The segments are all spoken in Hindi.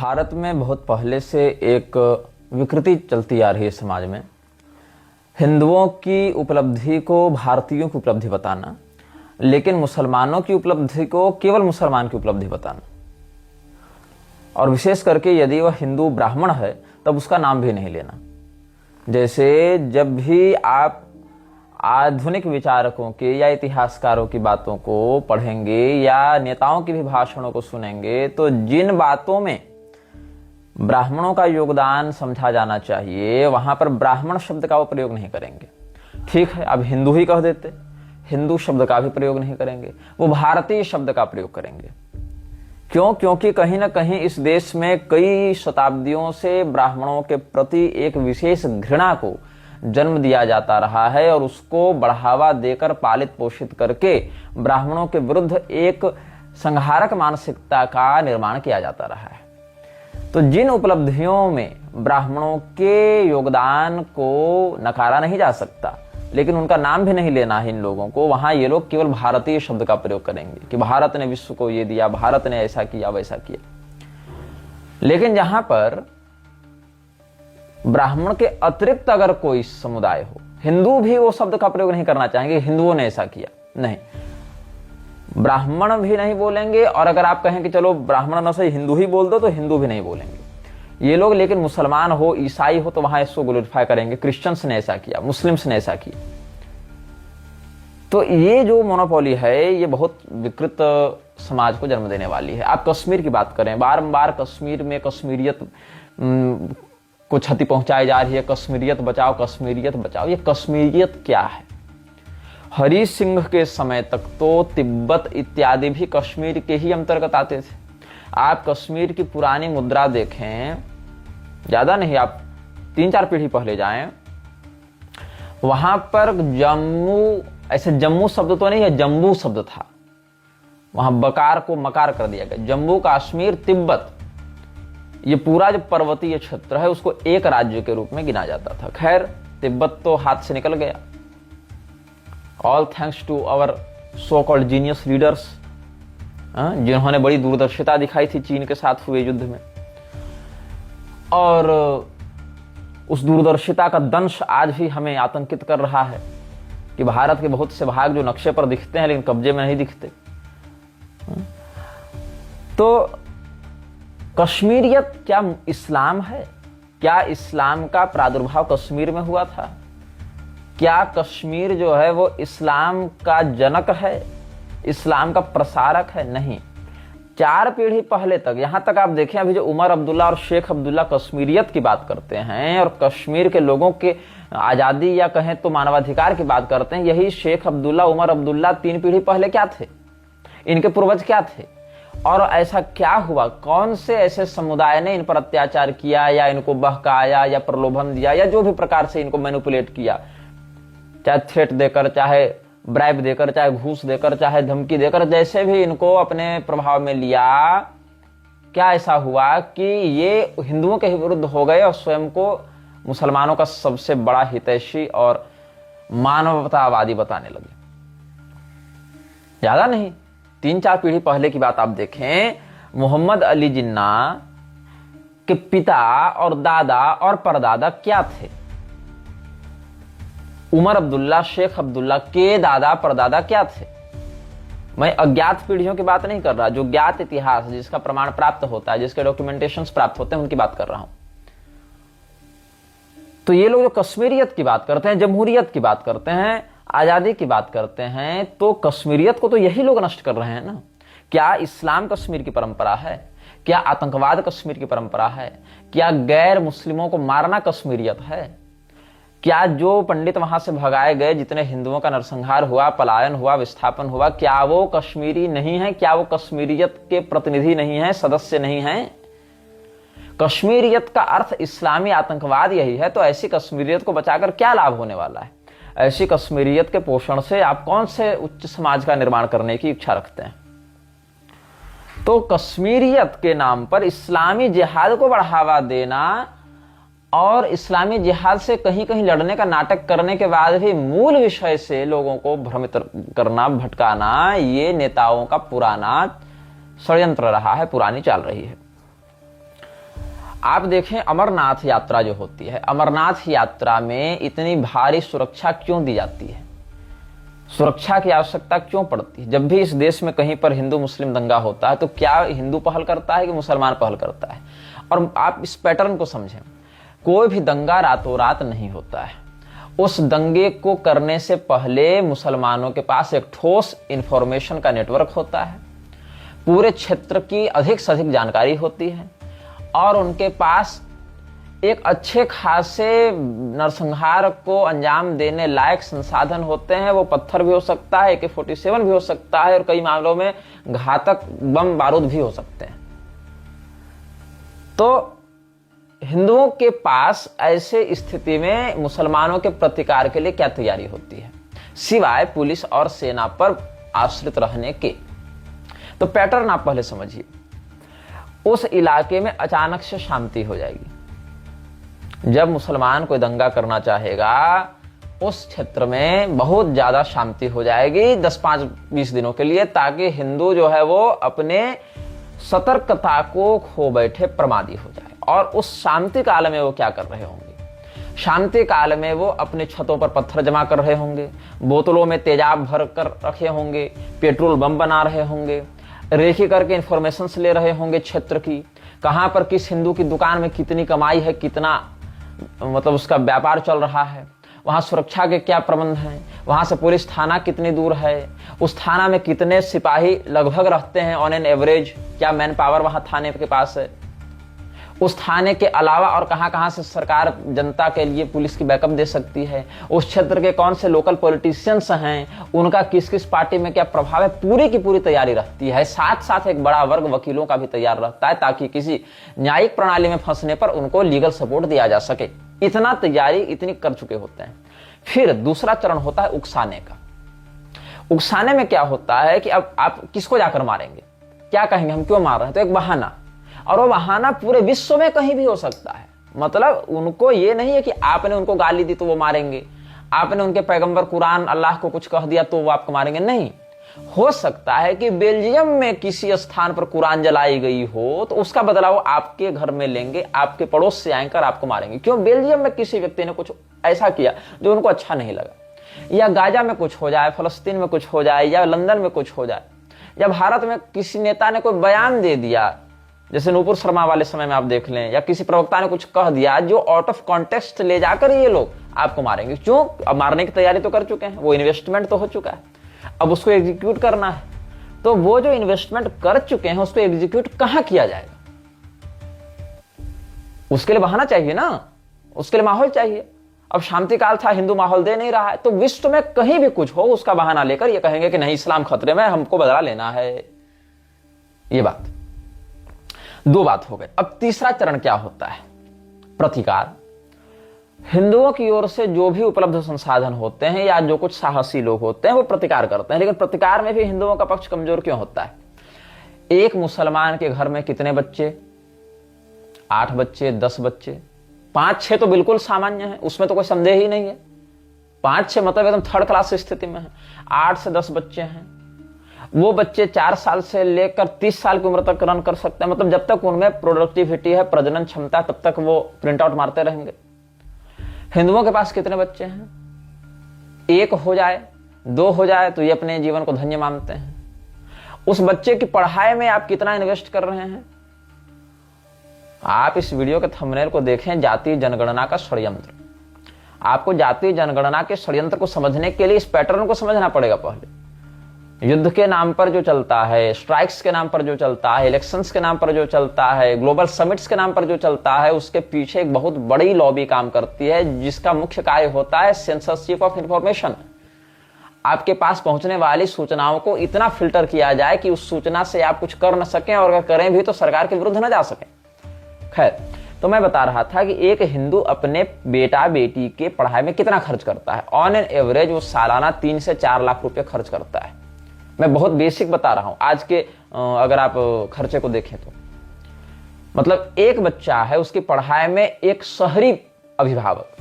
भारत में बहुत पहले से एक विकृति चलती आ रही है समाज में। हिंदुओं की उपलब्धि को भारतीयों की उपलब्धि बताना, लेकिन मुसलमानों की उपलब्धि को केवल मुसलमान की उपलब्धि बताना, और विशेष करके यदि वह हिंदू ब्राह्मण है तब उसका नाम भी नहीं लेना। जैसे जब भी आप आधुनिक विचारकों के या इतिहासकारों की बातों को पढ़ेंगे या नेताओं की भी भाषणों को सुनेंगे तो जिन बातों में ब्राह्मणों का योगदान समझा जाना चाहिए वहां पर ब्राह्मण शब्द का वो प्रयोग नहीं करेंगे। ठीक है, अब हिंदू ही कह देते, हिंदू शब्द का भी प्रयोग नहीं करेंगे, वो भारतीय शब्द का प्रयोग करेंगे। क्यों? क्योंकि कहीं ना कहीं इस देश में कई शताब्दियों से ब्राह्मणों के प्रति एक विशेष घृणा को जन्म दिया जाता रहा है और उसको बढ़ावा देकर पालित पोषित करके ब्राह्मणों के विरुद्ध एक संहारक मानसिकता का निर्माण किया जाता रहा है। तो जिन उपलब्धियों में ब्राह्मणों के योगदान को नकारा नहीं जा सकता, लेकिन उनका नाम भी नहीं लेना है इन लोगों को, वहां ये लोग केवल भारतीय शब्द का प्रयोग करेंगे कि भारत ने विश्व को ये दिया, भारत ने ऐसा किया वैसा किया। लेकिन जहां पर ब्राह्मण के अतिरिक्त अगर कोई समुदाय हो, हिंदू भी वो शब्द का प्रयोग नहीं करना चाहेंगे हिंदुओं ने ऐसा किया, नहीं, ब्राह्मण भी नहीं बोलेंगे। और अगर आप कहें कि चलो ब्राह्मण न सही हिंदू ही बोल दो तो हिंदू भी नहीं बोलेंगे ये लोग। लेकिन मुसलमान हो, ईसाई हो तो वहां इसको ग्लोरीफाई करेंगे, क्रिश्चियंस ने ऐसा किया, मुस्लिम्स ने ऐसा किया। तो ये जो मोनोपोली है ये बहुत विकृत समाज को जन्म देने वाली है। आप कश्मीर की बात करें, बारंबार कश्मीर में कश्मीरियत को क्षति पहुंचाई जा रही है, कश्मीरियत बचाओ, कश्मीरियत बचाओ। ये कश्मीरियत क्या है? हरि सिंह के समय तक तो तिब्बत इत्यादि भी कश्मीर के ही अंतर्गत आते थे। आप कश्मीर की पुरानी मुद्रा देखें, ज्यादा नहीं, आप 3-4 पीढ़ी पहले जाएं, वहां पर जम्मू, ऐसे जम्मू शब्द तो नहीं है, जम्बू शब्द था, वहां बकार को मकार कर दिया गया। जम्मू कश्मीर तिब्बत, ये पूरा जो पर्वतीय क्षेत्र है उसको एक राज्य के रूप में गिना जाता था। खैर, तिब्बत तो हाथ से निकल गया, all thanks to our so called genius leaders, जिन्होंने बड़ी दूरदर्शिता दिखाई थी चीन के साथ हुए युद्ध में। और उस दूरदर्शिता का दंश आज भी हमें आतंकित कर रहा है कि भारत के बहुत से भाग जो नक्शे पर दिखते हैं लेकिन कब्जे में नहीं दिखते। तो कश्मीरियत क्या इस्लाम है? क्या इस्लाम का प्रादुर्भाव कश्मीर में हुआ था? क्या कश्मीर जो है वो इस्लाम का जनक है, इस्लाम का प्रसारक है? नहीं। 4 पीढ़ी पहले तक, यहां तक आप देखें, अभी जो उमर अब्दुल्ला और शेख अब्दुल्ला कश्मीरियत की बात करते हैं और कश्मीर के लोगों के आजादी या कहें तो मानवाधिकार की बात करते हैं, यही शेख अब्दुल्ला, उमर अब्दुल्ला 3 पीढ़ी पहले क्या थे? इनके पूर्वज क्या थे? और ऐसा क्या हुआ? कौन से ऐसे समुदाय ने इन पर अत्याचार किया या इनको बहकाया या प्रलोभन दिया या जो भी प्रकार से इनको मैनिपुलेट किया, चाहे थ्रेट देकर, चाहे ब्राइब देकर, चाहे घूस देकर, चाहे धमकी देकर, जैसे भी इनको अपने प्रभाव में लिया, क्या ऐसा हुआ कि ये हिंदुओं के विरुद्ध हो गए और स्वयं को मुसलमानों का सबसे बड़ा हितैषी और मानवतावादी बताने लगे? ज्यादा नहीं, 3-4 पीढ़ी पहले की बात आप देखें, मोहम्मद अली जिन्ना के पिता और दादा और परदादा क्या थे? उमर अब्दुल्ला, शेख अब्दुल्ला के दादा परदादा क्या थे? मैं अज्ञात पीढ़ियों की बात नहीं कर रहा, जो ज्ञात इतिहास जिसका प्रमाण प्राप्त होता है, जिसके डॉक्यूमेंटेशंस प्राप्त होते हैं, उनकी बात कर रहा हूं। तो ये लोग जो कश्मीरियत की बात करते हैं, जमहूरियत की बात करते हैं, आजादी की बात करते हैं, तो कश्मीरियत को तो यही लोग नष्ट कर रहे हैं ना। क्या इस्लाम कश्मीर की परंपरा है? क्या आतंकवाद कश्मीर की परंपरा है? क्या गैर मुस्लिमों को मारना कश्मीरियत है? क्या जो पंडित वहां से भगाए गए, जितने हिंदुओं का नरसंहार हुआ, पलायन हुआ, विस्थापन हुआ, क्या वो कश्मीरी नहीं है? क्या वो कश्मीरियत के प्रतिनिधि नहीं है, सदस्य नहीं है? कश्मीरियत का अर्थ इस्लामी आतंकवाद यही है, तो ऐसी कश्मीरियत को बचाकर क्या लाभ होने वाला है? ऐसी कश्मीरियत के पोषण से आप कौन से उच्च समाज का निर्माण करने की इच्छा रखते हैं? तो कश्मीरियत के नाम पर इस्लामी जिहाद को बढ़ावा देना और इस्लामी जिहाद से कहीं कहीं लड़ने का नाटक करने के बाद भी मूल विषय से लोगों को भ्रमित करना, भटकाना, ये नेताओं का पुराना षड्यंत्र रहा है, पुरानी चाल रही है। आप देखें अमरनाथ यात्रा जो होती है, अमरनाथ यात्रा में इतनी भारी सुरक्षा क्यों दी जाती है? सुरक्षा की आवश्यकता क्यों पड़ती है? जब भी इस देश में कहीं पर हिंदू मुस्लिम दंगा होता है तो क्या हिंदू पहल करता है कि मुसलमान पहल करता है? और आप इस पैटर्न को समझें, कोई भी दंगा रातों रात नहीं होता है। उस दंगे को करने से पहले मुसलमानों के पास एक ठोस इंफॉर्मेशन का नेटवर्क होता है, पूरे क्षेत्र की अधिक से अधिक जानकारी होती है और उनके पास एक अच्छे खासे नरसंहार को अंजाम देने लायक संसाधन होते हैं। वो पत्थर भी हो सकता है, AK-47 भी हो सकता है और कई मामलों में घातक बम बारूद भी हो सकते हैं। तो हिंदुओं के पास ऐसे स्थिति में मुसलमानों के प्रतिकार के लिए क्या तैयारी होती है सिवाय पुलिस और सेना पर आश्रित रहने के? तो पैटर्न आप पहले समझिए। उस इलाके में अचानक से शांति हो जाएगी। जब मुसलमान कोई दंगा करना चाहेगा उस क्षेत्र में बहुत ज्यादा शांति हो जाएगी 10-5-20 दिनों के लिए, ताकि हिंदू जो है वो अपने सतर्कता को खो बैठे प्रमादी हो जाए। और उस शांति काल में वो क्या कर रहे होंगे? शांति काल में वो अपने छतों पर पत्थर जमा कर रहे होंगे, बोतलों में तेजाब भर कर रखे होंगे, पेट्रोल बम बना रहे होंगे, रेखी करके इंफॉर्मेशन ले रहे होंगे क्षेत्र की, कहां पर किस हिंदू की दुकान में कितनी कमाई है, कितना मतलब उसका व्यापार चल रहा है, वहां सुरक्षा के क्या प्रबंध हैं, वहां से पुलिस थाना कितनी दूर है, उस थाना में कितने सिपाही लगभग रहते हैं ऑन एन एवरेज, क्या मैन पावर वहां थाने के पास है, उस थाने के अलावा और कहां कहां से सरकार जनता के लिए पुलिस की बैकअप दे सकती है, उस क्षेत्र के कौन से लोकल पॉलिटिशियंस हैं, उनका किस किस पार्टी में क्या प्रभाव है, पूरी की पूरी तैयारी रहती है। साथ साथ एक बड़ा वर्ग वकीलों का भी तैयार रहता है ताकि किसी न्यायिक प्रणाली में फंसने पर उनको लीगल सपोर्ट दिया जा सके। इतना तैयारी इतनी कर चुके होते हैं। फिर दूसरा चरण होता है उकसाने का। उकसाने में क्या होता है कि अब आप किसको जाकर मारेंगे, क्या कहेंगे, हम क्यों मार रहे हैं, तो एक बहाना, और वो बहाना पूरे विश्व में कहीं भी हो सकता है। मतलब उनको ये नहीं है कि आपने उनको गाली दी तो वो मारेंगे, आपने उनके पैगंबर कुरान अल्लाह को कुछ कह दिया तो वो आपको मारेंगे, नहीं। हो सकता है कि बेल्जियम में किसी स्थान पर कुरान जलाई गई हो तो उसका बदला वो आपके घर में लेंगे, आपके पड़ोस से आकर आपको मारेंगे। क्यों? बेल्जियम में किसी व्यक्ति ने कुछ ऐसा किया जो उनको अच्छा नहीं लगा, या गाजा में कुछ हो जाए, फलस्तीन में कुछ हो जाए, या लंदन में कुछ हो जाए, या भारत में किसी नेता ने कोई बयान दे दिया, जैसे नूपुर शर्मा वाले समय में आप देख लें, या किसी प्रवक्ता ने कुछ कह दिया जो आउट ऑफ कॉन्टेक्स्ट ले जाकर ये लोग आपको मारेंगे। क्यों? अब मारने की तैयारी तो कर चुके हैं, वो इन्वेस्टमेंट तो हो चुका है, अब उसको एग्जीक्यूट करना है। तो वो जो इन्वेस्टमेंट कर चुके हैं उसको एग्जीक्यूट कहां किया जाएगा? उसके लिए बहाना चाहिए ना, उसके लिए माहौल चाहिए। अब शांति काल था, हिंदू माहौल दे नहीं रहा है, तो विश्व में कहीं भी कुछ हो उसका बहाना लेकर ये कहेंगे कि नहीं इस्लाम खतरे में, हमको बदला लेना है। ये बात, दो बात हो गए। अब तीसरा चरण क्या होता है? प्रतिकार। हिंदुओं की ओर से जो भी उपलब्ध संसाधन होते हैं या जो कुछ साहसी लोग होते हैं वो प्रतिकार करते हैं, लेकिन प्रतिकार में भी हिंदुओं का पक्ष कमजोर क्यों होता है? एक मुसलमान के घर में कितने बच्चे? 8 बच्चे, 10 बच्चे, 5-6 तो बिल्कुल सामान्य है, उसमें तो कोई संदेह ही नहीं है। 5-6 मतलब एकदम थर्ड क्लास स्थिति में है। 8 से 10 बच्चे हैं, वो बच्चे 4 साल से लेकर 30 साल की उम्र तक रन कर सकते हैं। मतलब जब तक उनमें प्रोडक्टिविटी है, प्रजनन क्षमता, तब तक वो प्रिंट आउट मारते रहेंगे। हिंदुओं के पास कितने बच्चे हैं? 1 हो जाए, 2 हो जाए तो ये अपने जीवन को धन्य मानते हैं। उस बच्चे की पढ़ाई में आप कितना इन्वेस्ट कर रहे हैं? आप इस वीडियो के थंबनेल को देखें, जातीय जनगणना का षड्यंत्र। आपको जातीय जनगणना के षड्यंत्र को समझने के लिए इस पैटर्न को समझना पड़ेगा। पहले युद्ध के नाम पर जो चलता है, स्ट्राइक्स के नाम पर जो चलता है, इलेक्शंस के नाम पर जो चलता है, ग्लोबल समिट्स के नाम पर जो चलता है, उसके पीछे एक बहुत बड़ी लॉबी काम करती है जिसका मुख्य कार्य होता है सेंसरशिप ऑफ इंफॉर्मेशन। आपके पास पहुंचने वाली सूचनाओं को इतना फिल्टर किया जाए कि उस सूचना से आप कुछ कर न सकें, और अगर करें भी तो सरकार के विरुद्ध न जा सकें। खैर, तो मैं बता रहा था कि एक हिंदू अपने बेटा बेटी के पढ़ाई में कितना खर्च करता है। ऑन एन एवरेज वो सालाना 3 से 4 लाख रुपए खर्च करता है। मैं बहुत बेसिक बता रहा हूं, आज के अगर आप खर्चे को देखें तो मतलब एक बच्चा है, उसकी पढ़ाई में एक शहरी अभिभावक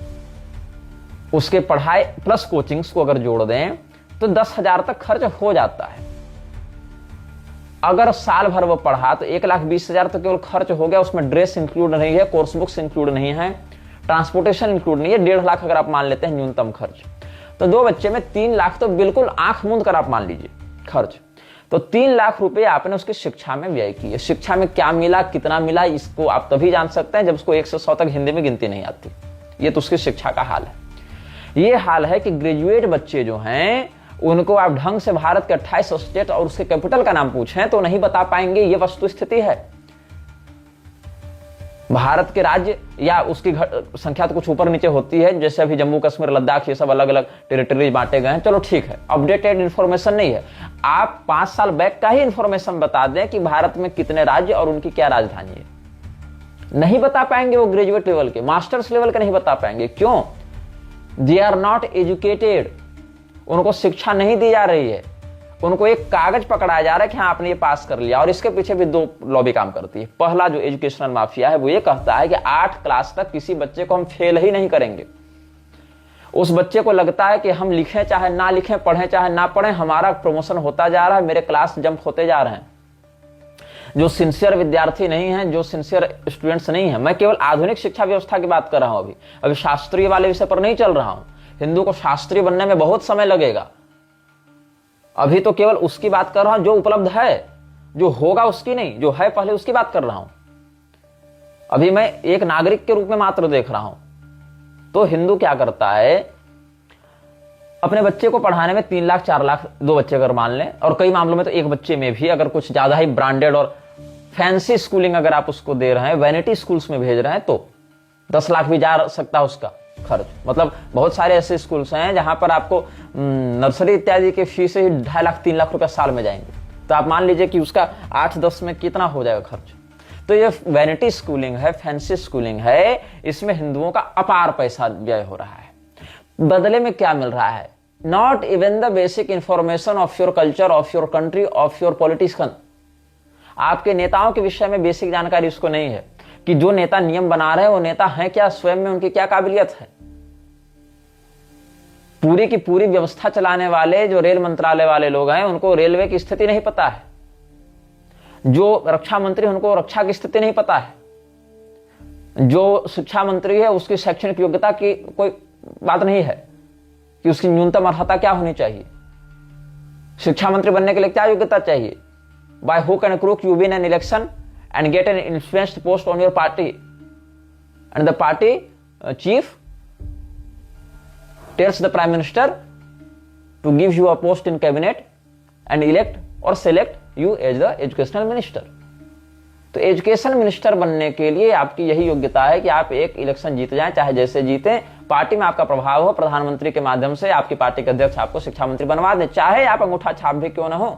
उसके पढ़ाई प्लस कोचिंग्स को अगर जोड़ दें तो 10,000 तक खर्च हो जाता है। अगर साल भर वो पढ़ा तो 1,20,000 तो केवल खर्च हो गया, उसमें ड्रेस इंक्लूड नहीं है, कोर्स बुक्स इंक्लूड नहीं है, ट्रांसपोर्टेशन इंक्लूड नहीं है। 1.5 लाख अगर आप मान लेते हैं न्यूनतम खर्च, तो 2 बच्चे में 3 लाख तो बिल्कुल आंख मूंद कर आप मान लीजिए खर्च। तो 3 लाख रुपए आपने उसकी शिक्षा में व्यय किए। शिक्षा में क्या मिला, कितना मिला, इसको आप तभी जान सकते हैं जब उसको 1 से 100 तक हिंदी में गिनती नहीं आती। ये तो उसकी शिक्षा का हाल है। ये हाल है कि ग्रेजुएट बच्चे जो हैं उनको आप ढंग से भारत के 28 स्टेट और उसके कैपिटल का नाम पूछें तो नहीं बता पाएंगे। ये वस्तु स्थिति है। भारत के राज्य या उसकी संख्या तो कुछ ऊपर नीचे होती है, जैसे अभी जम्मू कश्मीर, लद्दाख, ये सब अलग अलग टेरिटरी बांटे गए हैं, चलो ठीक है, अपडेटेड इंफॉर्मेशन नहीं है। आप 5 साल बैक का ही इंफॉर्मेशन बता दें कि भारत में कितने राज्य और उनकी क्या राजधानी है, नहीं बता पाएंगे। वो ग्रेजुएट लेवल के, मास्टर्स लेवल के नहीं बता पाएंगे। क्यों? They are not educated. उनको शिक्षा नहीं दी जा रही है। उनको एक कागज पकड़ाया जा रहा है कि हाँ आपने ये पास कर लिया। और इसके पीछे भी 2 लॉबी काम करती है। पहला जो एजुकेशनल माफिया है वो ये कहता है कि 8 क्लास तक किसी बच्चे को हम फेल ही नहीं करेंगे। उस बच्चे को लगता है कि हम लिखें चाहे ना लिखें, पढ़ें चाहे ना पढ़ें, हमारा प्रमोशन होता जा रहा है, मेरे क्लास जंप होते जा रहे हैं। जो सिंसियर विद्यार्थी नहीं है, जो सिंसियर स्टूडेंट्स नहीं है, मैं केवल आधुनिक शिक्षा व्यवस्था की बात कर रहा हूं। अभी शास्त्रीय वाले विषय पर नहीं चल रहा हूं। हिंदू को शास्त्रीय बनने में बहुत समय लगेगा। अभी तो केवल उसकी बात कर रहा हूं जो उपलब्ध है, जो होगा उसकी नहीं, जो है पहले उसकी बात कर रहा हूं। अभी मैं एक नागरिक के रूप में मात्र देख रहा हूं। तो हिंदू क्या करता है, अपने बच्चे को पढ़ाने में 3 लाख 4 लाख 2 बच्चे अगर मान लें, और कई मामलों में तो एक बच्चे में भी अगर कुछ ज्यादा ही ब्रांडेड और फैंसी स्कूलिंग अगर आप उसको दे रहे हैं, वैनिटी स्कूल्स में भेज रहे हैं, तो 10 लाख भी जा सकता है उसका खर्च। मतलब बहुत सारे ऐसे स्कूल्स हैं जहां पर आपको नर्सरी इत्यादि के फीस ही 2.5 लाख 3 लाख रुपए साल में जाएंगे। तो आप मान लीजिए कि उसका 8-10 में कितना हो जाएगा खर्च। तो ये वैनिटी स्कूलिंग है, फैंसी स्कूलिंग है। इसमें हिंदुओं का अपार पैसा व्यय हो रहा है। बदले में क्या मिल रहा है? Not even the basic information of your culture, of your country, of your politician. आपके नेताओं के विषय में बेसिक जानकारी उसको नहीं है कि जो नेता नियम बना रहे हैं वो नेता हैं क्या, स्वयं में उनकी क्या काबिलियत है। पूरी की पूरी व्यवस्था चलाने वाले जो रेल मंत्रालय वाले लोग हैं उनको रेलवे की स्थिति नहीं पता है। जो रक्षा मंत्री उनको रक्षा की स्थिति नहीं पता है। जो शिक्षा मंत्री है उसकी शैक्षणिक योग्यता की कोई बात नहीं है कि उसकी न्यूनतम अर्हता क्या होनी चाहिए। शिक्षा मंत्री बनने के लिए क्या योग्यता चाहिए? By hook and crook you win an election and get an influenced post on your party, and the party chief tells the prime minister to give you a post in cabinet and elect or select you as the educational minister. तो एजुकेशन मिनिस्टर बनने के लिए आपकी यही योग्यता है कि आप एक इलेक्शन जीत जाएं, चाहे जैसे जीते, पार्टी में आपका प्रभाव हो, प्रधानमंत्री के माध्यम से आपकी पार्टी के अध्यक्ष आपको शिक्षा मंत्री बनवा दें, चाहे आप अंगूठा छाप भी क्यों ना हो।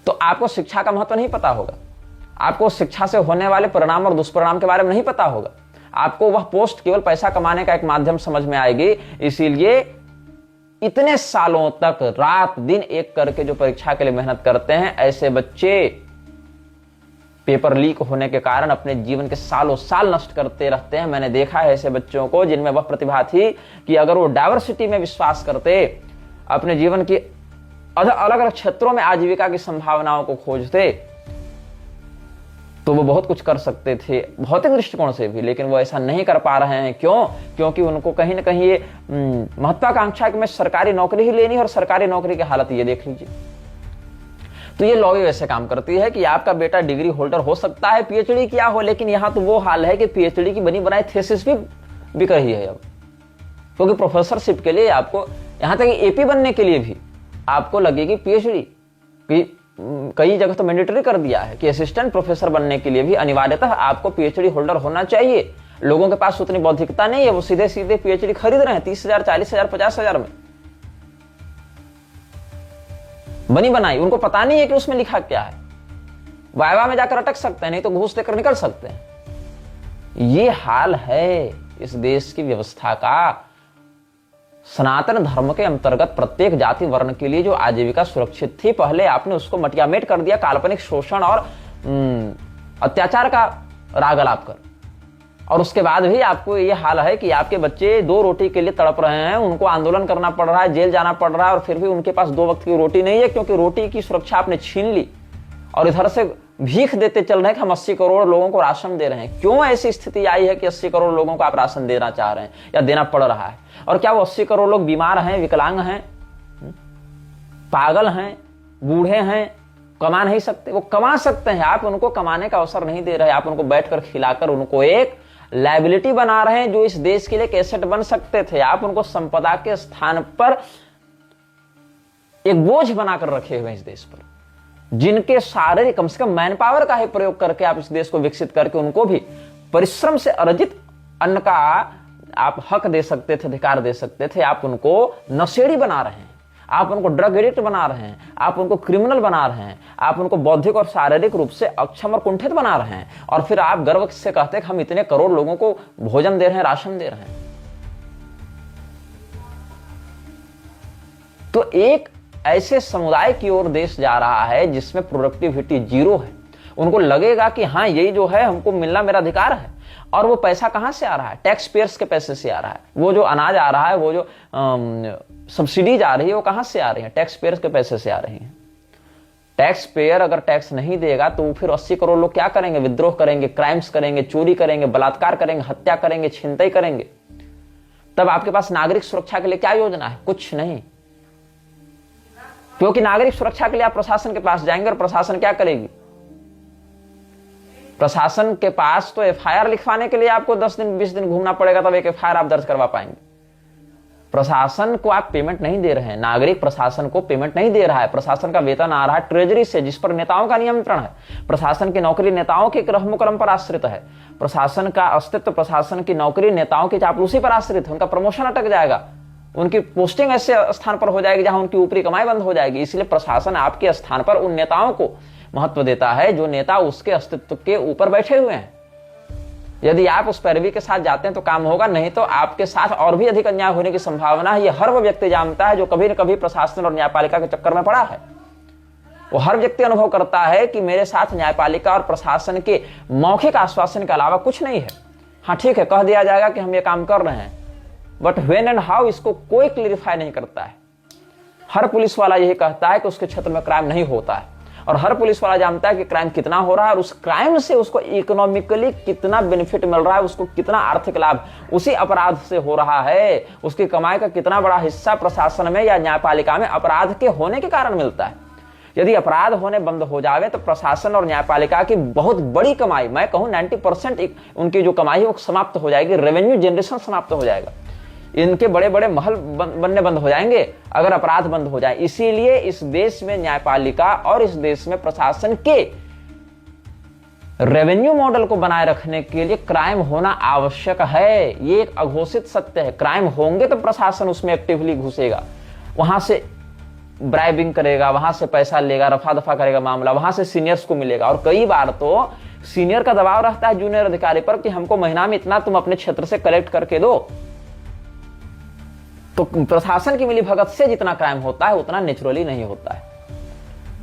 तो आपको शिक्षा का महत्व नहीं पता होगा। आपको शिक्षा से होने वाले परिणाम और दुष्परिणाम के बारे में नहीं पता होगा। आपको वह पोस्ट केवल पैसा कमाने का एक माध्यम समझ में आएगी। इसीलिए इतने सालों तक रात दिन एक करके जो परीक्षा के लिए मेहनत करते हैं, ऐसे बच्चे पेपर लीक होने के कारण अपने जीवन के सालों साल नष्ट करते रहते हैं। मैंने देखा है ऐसे बच्चों को जिनमें वह प्रतिभा थी कि अगर वो डाइवर्सिटी में विश्वास करते, अपने जीवन की अलग अलग क्षेत्रों में आजीविका की संभावनाओं को खोजते, तो वो बहुत कुछ कर सकते थे भौतिक दृष्टिकोण से भी। लेकिन वो ऐसा नहीं कर पा रहे हैं। क्यों? क्योंकि उनको कहीं ना कहीं ये महत्वाकांक्षा कि मैं सरकारी नौकरी ही लेनी है, और सरकारी नौकरी की हालत ये देख लीजिए। तो ये लॉबी वैसे काम करती है कि आपका बेटा डिग्री होल्डर हो सकता है, पीएचडी किया हो, लेकिन यहां तो वो हाल है कि पीएचडी की बनी बनाई थीसिस भी बिक रही है अब। क्योंकि प्रोफेसरशिप के लिए आपको, यहां तक एपी बनने के लिए भी आपको लगेगी पीएचडी। कई जगह तो मैंडेटरी कर दिया है कि असिस्टेंट प्रोफेसर बनने के लिए भी अनिवार्यतः आपको पीएचडी होल्डर होना चाहिए। लोगों के पास उतनी बौद्धिकता नहीं है, वो सीधे सीधे पीएचडी खरीद रहे हैं 30,000, 40,000, 50,000 में बनी बनाई। उनको पता नहीं है कि उसमें लिखा क्या है। वाइवा में जाकर अटक सकते हैं, नहीं तो घूस देकर निकल सकते हैं। ये हाल है इस देश की व्यवस्था का। सनातन धर्म के अंतर्गत प्रत्येक जाति वर्ण के लिए जो आजीविका सुरक्षित थी, पहले आपने उसको मटियामेट कर दिया काल्पनिक शोषण और अत्याचार का राग अलाप कर। और उसके बाद भी आपको ये हाल है कि आपके बच्चे 2 रोटी के लिए तड़प रहे हैं, उनको आंदोलन करना पड़ रहा है, जेल जाना पड़ रहा है, और फिर भी उनके पास 2 वक्त की रोटी नहीं है, क्योंकि रोटी की सुरक्षा आपने छीन ली और इधर से भीख देते चल रहे हैं कि हम 80 करोड़ लोगों को राशन दे रहे हैं। क्यों ऐसी स्थिति आई है कि 80 करोड़ लोगों को आप राशन देना चाह रहे हैं या देना पड़ रहा है? और क्या वो 80 करोड़ लोग बीमार हैं, विकलांग हैं, पागल हैं, बूढ़े हैं, कमा नहीं सकते? वो कमा सकते हैं, आप उनको कमाने का अवसर नहीं दे रहे। आप उनको बैठकर खिलाकर उनको एक लायबिलिटी बना रहे हैं जो इस देश के लिए एक एसेट बन सकते थे। आप उनको संपदा के स्थान पर एक बोझ बनाकर रखे हुए हैं इस देश पर, जिनके सारे कम से कम मैन पावर का ही प्रयोग करके आप इस देश को विकसित करके उनको भी परिश्रम से अर्जित अन्न का आप हक दे सकते थे, अधिकार दे सकते थे। आप उनको नशेड़ी बना रहे हैं, आप उनको ड्रग एडिक्ट बना रहे हैं, आप उनको क्रिमिनल बना रहे हैं, आप उनको बौद्धिक और शारीरिक रूप से अक्षम और कुंठित बना रहे हैं, और फिर आप गर्व से कहते हैं कि हम इतने करोड़ लोगों को भोजन दे रहे हैं, राशन दे रहे हैं। तो एक ऐसे समुदाय की ओर देश जा रहा है जिसमें प्रोडक्टिविटी 0 है। उनको लगेगा कि हाँ, यही जो है हमको मिलना मेरा अधिकार है। और वो पैसा कहां से आ रहा है? टैक्स पेयर्स के पैसे से आ रहा है। वो जो अनाज आ रहा है, वो जो सब्सिडीज आ रही है, वो कहां से आ रही है? टैक्स पेयर्स के पैसे से आ रही है। टैक्स पेयर अगर टैक्स नहीं देगा तो फिर 80 करोड़ लोग क्या करेंगे? विद्रोह करेंगे, क्राइम्स करेंगे, चोरी करेंगे, बलात्कार करेंगे, हत्या करेंगे, छिनतई करेंगे। तब आपके पास नागरिक सुरक्षा के लिए क्या योजना है? कुछ नहीं। क्योंकि नागरिक सुरक्षा के लिए आप प्रशासन के पास जाएंगे और प्रशासन क्या करेगी? प्रशासन के पास तो एफआईआर लिखवाने के लिए आपको 10 दिन 20 दिन घूमना पड़ेगा, तब एक एफआईआर आप दर्ज करवा पाएंगे। प्रशासन को आप पेमेंट नहीं दे रहे हैं, नागरिक प्रशासन को पेमेंट नहीं दे रहा है। प्रशासन का वेतन आ रहा है ट्रेजरी से, जिस पर नेताओं का नियंत्रण है। प्रशासन की नौकरी नेताओं के रहमो करम पर आश्रित है। प्रशासन का अस्तित्व, प्रशासन की नौकरी नेताओं की चापलूसी पर आश्रित है। उनका प्रमोशन अटक जाएगा, उनकी पोस्टिंग ऐसे स्थान पर हो जाएगी जहां उनकी ऊपरी कमाई बंद हो जाएगी। इसलिए प्रशासन आपके स्थान पर उन नेताओं को महत्व देता है जो नेता उसके अस्तित्व के ऊपर बैठे हुए हैं। यदि आप उस पैरवी के साथ जाते हैं तो काम होगा, नहीं तो आपके साथ और भी अधिक अन्याय होने की संभावना है। यह हर वो व्यक्ति जानता है जो कभी न कभी प्रशासन और न्यायपालिका के चक्कर में पड़ा है। वो हर व्यक्ति अनुभव करता है कि मेरे साथ न्यायपालिका और प्रशासन के मौखिक आश्वासन के अलावा कुछ नहीं है। हाँ ठीक है, कह दिया जाएगा कि हम ये काम कर रहे हैं, बट व्हेन एंड हाउ इसको कोई क्लियरिफाई नहीं करता है। हर पुलिस वाला यही कहता है कि उसके क्षेत्र में क्राइम नहीं होता है, और हर पुलिस वाला जानता है कि क्राइम कितना हो रहा है और उस क्राइम से उसको इकोनॉमिकली कितना बेनिफिट मिल रहा है, उसको कितना आर्थिक लाभ उसी अपराध से हो रहा है, उसकी कमाई का कितना बड़ा हिस्सा प्रशासन में या न्यायपालिका में अपराध के होने के कारण मिलता है। यदि अपराध होने बंद हो जावे तो प्रशासन और न्यायपालिका की बहुत बड़ी कमाई, मैं कहूं 90% उनकी जो कमाई है वो समाप्त हो जाएगी। रेवेन्यू जनरेशन समाप्त हो जाएगा। इनके बड़े बड़े महल बनने बंद हो जाएंगे अगर अपराध बंद हो जाए। इसीलिए इस देश में न्यायपालिका और इस देश में प्रशासन के रेवेन्यू मॉडल को बनाए रखने के लिए क्राइम होना आवश्यक है। ये एक अघोषित सत्य है। क्राइम होंगे तो प्रशासन उसमें एक्टिवली घुसेगा, वहां से ब्राइबिंग करेगा, वहां से पैसा लेगा, रफा दफा करेगा मामला, वहां से सीनियर्स को मिलेगा। और कई बार तो सीनियर का दबाव रहता है जूनियर अधिकारी पर कि हमको महीना में इतना तुम अपने क्षेत्र से कलेक्ट करके दो। तो प्रशासन की मिलीभगत से जितना क्राइम होता है उतना नेचुरली नहीं होता है।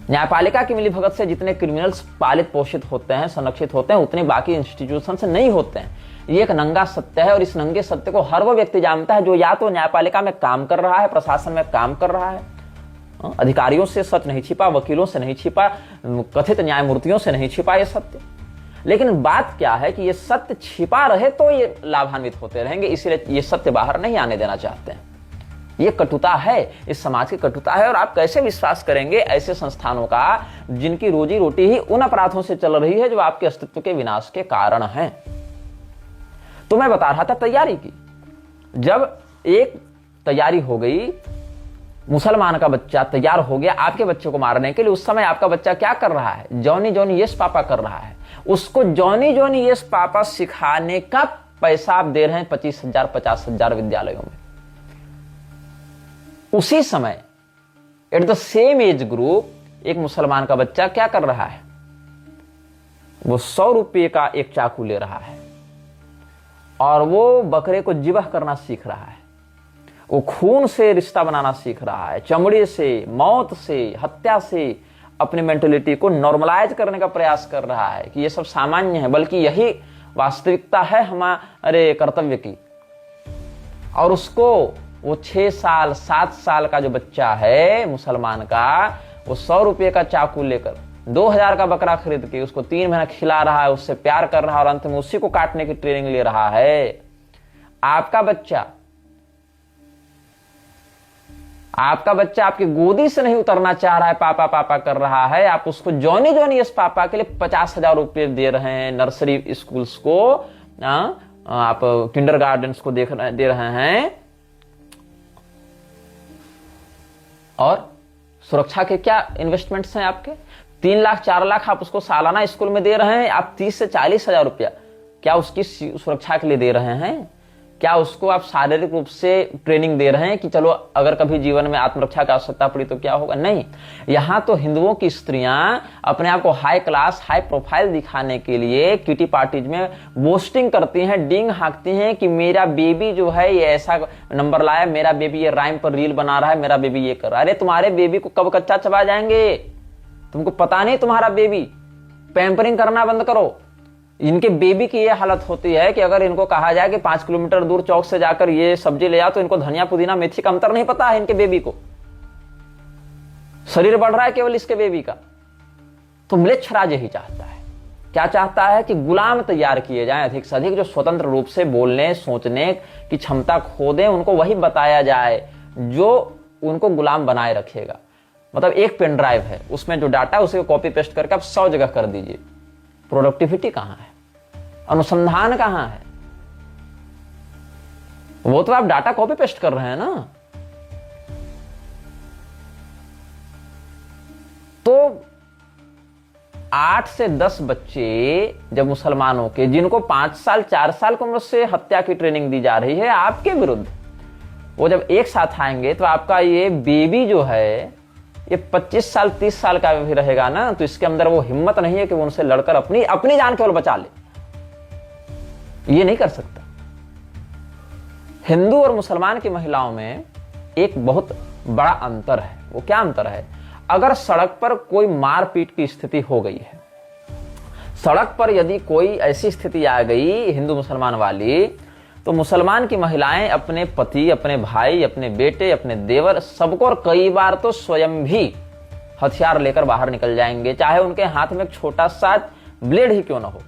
न्यायपालिका की मिलीभगत से जितने क्रिमिनल्स पालित पोषित होते हैं, संरक्षित होते हैं, उतने बाकी इंस्टीट्यूशन से नहीं होते हैं। ये एक नंगा सत्य है और इस नंगे सत्य को हर वो व्यक्ति जानता है जो या तो न्यायपालिका में काम कर रहा है, प्रशासन में काम कर रहा है। अधिकारियों से सच नहीं छिपा, वकीलों से नहीं छिपा, कथित न्यायमूर्तियों से नहीं छिपा ये सत्य। लेकिन बात क्या है कि ये सत्य छिपा रहे तो ये लाभान्वित होते रहेंगे, इसलिए ये सत्य बाहर नहीं आने देना चाहते हैं। ये कटुता है, इस समाज की कटुता है। और आप कैसे विश्वास करेंगे ऐसे संस्थानों का जिनकी रोजी रोटी ही उन अपराधों से चल रही है जो आपके अस्तित्व के विनाश के कारण हैं। तो मैं बता रहा था तैयारी की। जब एक तैयारी हो गई, मुसलमान का बच्चा तैयार हो गया आपके बच्चे को मारने के लिए, उस समय आपका बच्चा क्या कर रहा है? जॉनी जॉनी यस पापा कर रहा है। उसको जॉनी जॉनी यस पापा सिखाने का पैसा आप दे रहे हैं 25,000 50,000 विद्यालयों में। उसी समय at the same age group एक मुसलमान का बच्चा क्या कर रहा है? वो 100 रुपये का एक चाकू ले रहा है और वो बकरे को जिबह करना सीख रहा है। वो खून से रिश्ता बनाना सीख रहा है, चमड़े से, मौत से, हत्या से अपनी मेंटलिटी को नॉर्मलाइज करने का प्रयास कर रहा है कि ये सब सामान्य है। बल्कि यही वास्तविकता है हमारे कर्तव्य की। और उसको वो 6 साल 7 साल का जो बच्चा है मुसलमान का, वो 100 रुपये का चाकू लेकर 2000 का बकरा खरीद के उसको 3 महीना खिला रहा है, उससे प्यार कर रहा है और अंत में उसी को काटने की ट्रेनिंग ले रहा है। आपका बच्चा आपकी गोदी से नहीं उतरना चाह रहा है, पापा पापा कर रहा है, आप उसको जॉनी जॉनी इस पापा के लिए 50,000 रुपये दे रहे हैं, नर्सरी स्कूल्स को, आप किंडरगार्टन्स को दे रहे हैं, और सुरक्षा के क्या इन्वेस्टमेंट्स हैं आपके? 3 लाख 4 लाख आप उसको सालाना स्कूल में दे रहे हैं, आप 30 से 40,000 रुपया क्या उसकी सुरक्षा के लिए दे रहे हैं? क्या उसको आप शारीरिक रूप से ट्रेनिंग दे रहे हैं कि चलो अगर कभी जीवन में आत्मरक्षा की आवश्यकता पड़ी तो क्या होगा? नहीं। यहां तो हिंदुओं की स्त्रियां अपने आप को हाई क्लास हाई प्रोफाइल दिखाने के लिए किटी पार्टीज में बोस्टिंग करती हैं, डींग हाँकती हैं कि मेरा बेबी जो है ये ऐसा नंबर लाया, मेरा बेबी ये राइम पर रील बना रहा है, मेरा बेबी ये कर रहा है। अरे तुम्हारे बेबी को कब कच्चा चबा जाएंगे, तुमको पता नहीं? तुम्हारा बेबी, पैम्परिंग करना बंद करो। इनके बेबी की ये हालत होती है कि अगर इनको कहा जाए कि 5 किलोमीटर दूर चौक से जाकर ये सब्जी ले आओ, तो इनको धनिया पुदीना मेथी का अंतर नहीं पता है। इनके बेबी को शरीर बढ़ रहा है केवल इसके बेबी का। तो म्लेच्छराज यही चाहता है। क्या चाहता है? कि गुलाम तैयार किए जाएं अधिक से अधिक, जो स्वतंत्र रूप से बोलने सोचने की क्षमता खो दें, उनको वही बताया जाए जो उनको गुलाम बनाए रखेगा। मतलब एक पेन ड्राइव है, उसमें जो डाटा है उसे कॉपी पेस्ट करके आप 100 जगह कर दीजिए। प्रोडक्टिविटी कहां है? अनुसंधान कहां है? वो तो आप डाटा कॉपी पेस्ट कर रहे हैं ना। तो 8 से 10 बच्चे जब मुसलमानों के, जिनको 5 साल 4 साल की उम्र से हत्या की ट्रेनिंग दी जा रही है आपके विरुद्ध, वो जब एक साथ आएंगे तो आपका ये बेबी जो है ये 25 साल 30 साल का भी रहेगा ना, तो इसके अंदर वो हिम्मत नहीं है कि वो उनसे लड़कर अपनी जान केवल बचा ले। ये नहीं कर सकता। हिंदू और मुसलमान की महिलाओं में एक बहुत बड़ा अंतर है। वो क्या अंतर है? अगर सड़क पर कोई मारपीट की स्थिति हो गई है, सड़क पर यदि कोई ऐसी स्थिति आ गई हिंदू मुसलमान वाली, तो मुसलमान की महिलाएं अपने पति, अपने भाई, अपने बेटे, अपने देवर, सबको, और कई बार तो स्वयं भी हथियार लेकर बाहर निकल जाएंगे, चाहे उनके हाथ में एक छोटा सा ब्लेड ही क्यों ना हो।